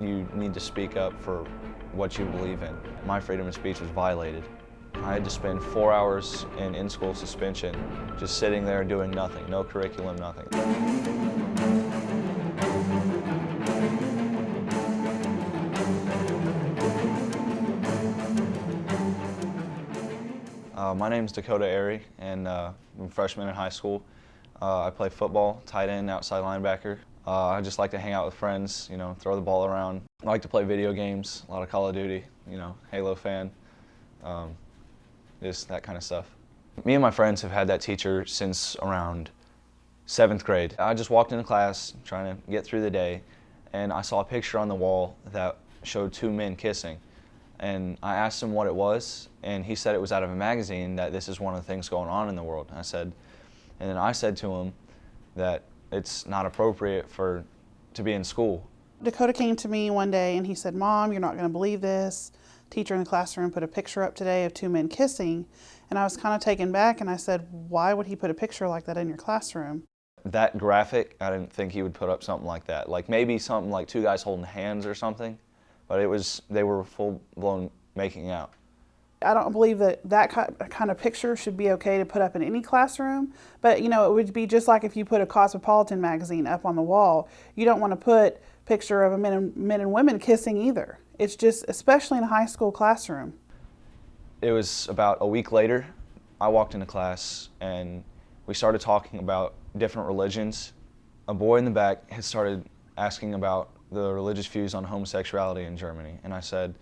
You need to speak up for what you believe in. My freedom of speech was violated. I had to spend 4 hours in in-school suspension, just sitting there doing nothing, no curriculum, nothing. My name's Dakota Ary, and I'm a freshman in high school. I play football, tight end, outside linebacker. I just like to hang out with friends, throw the ball around. I like to play video games, a lot of Call of Duty, Halo fan, just that kind of stuff. Me and my friends have had that teacher since around 7th grade. I just walked into class trying to get through the day, and I saw a picture on the wall that showed two men kissing. And I asked him what it was, and he said it was out of a magazine, that this is one of the things going on in the world. And then I said to him that it's not appropriate to be in school. Dakota came to me one day and he said, "Mom, you're not going to believe this. Teacher in the classroom put a picture up today of two men kissing." And I was kind of taken back, and I said, "Why would he put a picture like that in your classroom?" That graphic, I didn't think he would put up something like that. Like maybe something like two guys holding hands or something, but they were full-blown making out. I don't believe that kind of picture should be okay to put up in any classroom, but it would be just like if you put a Cosmopolitan magazine up on the wall. You don't want to put a picture of men and women kissing either. It's just, especially in a high school classroom. It was about a week later, I walked into class and we started talking about different religions. A boy in the back had started asking about the religious views on homosexuality in Germany, and I said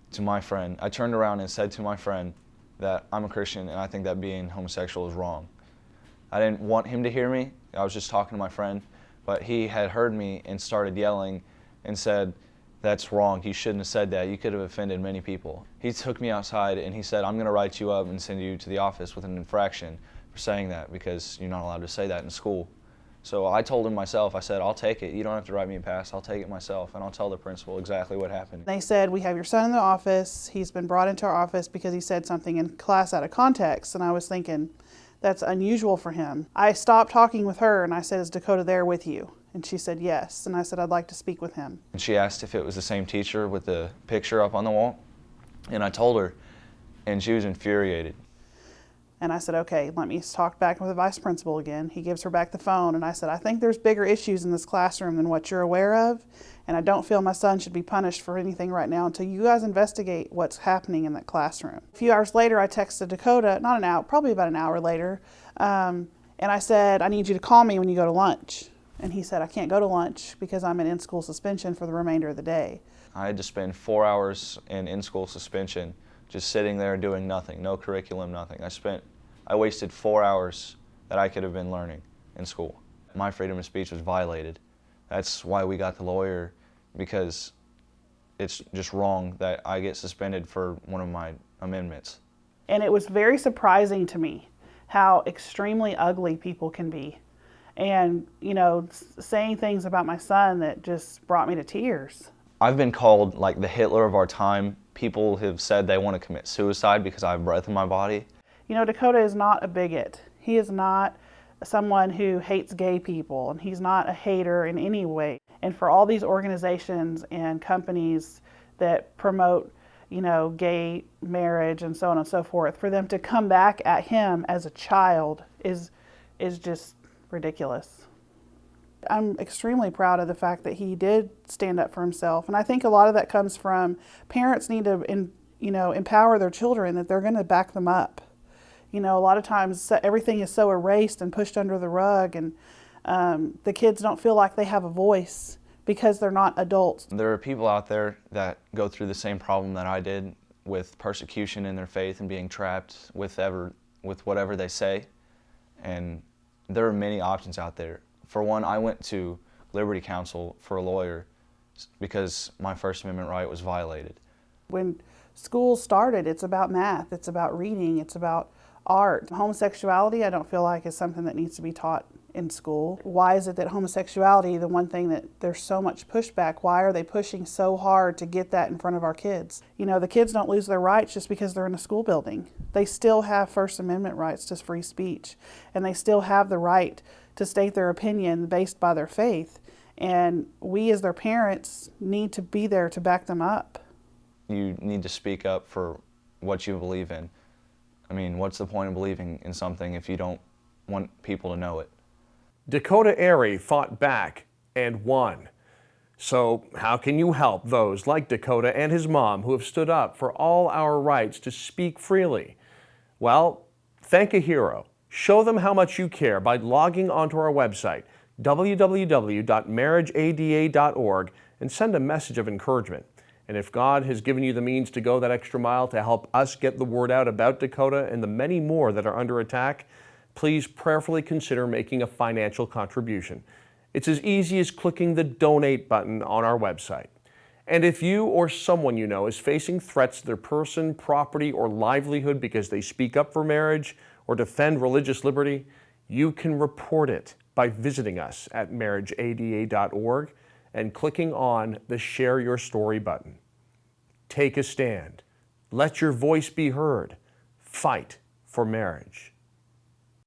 to my friend, I turned around and said to my friend that I'm a Christian and I think that being homosexual is wrong. I didn't want him to hear me, I was just talking to my friend, but he had heard me and started yelling and said, "That's wrong, you shouldn't have said that, you could have offended many people." He took me outside and he said, "I'm going to write you up and send you to the office with an infraction for saying that, because you're not allowed to say that in school." So I told him myself, I said, "I'll take it. You don't have to write me a pass. I'll take it myself, and I'll tell the principal exactly what happened." They said, "We have your son in the office. He's been brought into our office because he said something in class out of context." And I was thinking, that's unusual for him. I stopped talking with her and I said, "Is Dakota there with you?" And she said, "Yes." And I said, "I'd like to speak with him." And she asked if it was the same teacher with the picture up on the wall. And I told her, and she was infuriated. And I said, "Okay, let me talk back with the vice principal again." He gives her back the phone, and I said, "I think there's bigger issues in this classroom than what you're aware of, and I don't feel my son should be punished for anything right now until you guys investigate what's happening in that classroom." A few hours later, I texted Dakota, probably about an hour later, and I said, "I need you to call me when you go to lunch." And he said, "I can't go to lunch because I'm in-school suspension for the remainder of the day." I had to spend 4 hours in-school suspension, just sitting there doing nothing, no curriculum, nothing. I wasted 4 hours that I could have been learning in school. My freedom of speech was violated. That's why we got the lawyer, because it's just wrong that I get suspended for one of my amendments. And it was very surprising to me how extremely ugly people can be. And, saying things about my son that just brought me to tears. I've been called like the Hitler of our time. People have said they want to commit suicide because I have breath in my body. Dakota is not a bigot. He is not someone who hates gay people, and he's not a hater in any way. And for all these organizations and companies that promote, gay marriage and so on and so forth, for them to come back at him as a child is just ridiculous. I'm extremely proud of the fact that he did stand up for himself, and I think a lot of that comes from parents need to empower their children that they're going to back them up. A lot of times everything is so erased and pushed under the rug, and the kids don't feel like they have a voice because they're not adults. There are people out there that go through the same problem that I did, with persecution in their faith and being trapped with whatever they say. And there are many options out there. For one, I went to Liberty Counsel for a lawyer because my First Amendment right was violated. When school started, it's about math, it's about reading, it's about art. Homosexuality, I don't feel like is something that needs to be taught in school. Why is it that homosexuality, the one thing that there's so much pushback, why are they pushing so hard to get that in front of our kids? The kids don't lose their rights just because they're in a school building. They still have First Amendment rights to free speech, and they still have the right to state their opinion based by their faith. And we as their parents need to be there to back them up. You need to speak up for what you believe in. I mean, what's the point of believing in something if you don't want people to know it? Dakota Ary fought back and won. So how can you help those like Dakota and his mom who have stood up for all our rights to speak freely? Well, thank a hero. Show them how much you care by logging onto our website, www.marriageada.org, and send a message of encouragement. And if God has given you the means to go that extra mile to help us get the word out about Dakota and the many more that are under attack, please prayerfully consider making a financial contribution. It's as easy as clicking the donate button on our website. And if you or someone you know is facing threats to their person, property, or livelihood because they speak up for marriage or defend religious liberty, you can report it by visiting us at marriageada.org and clicking on the Share Your Story button. Take a stand. Let your voice be heard. Fight for marriage.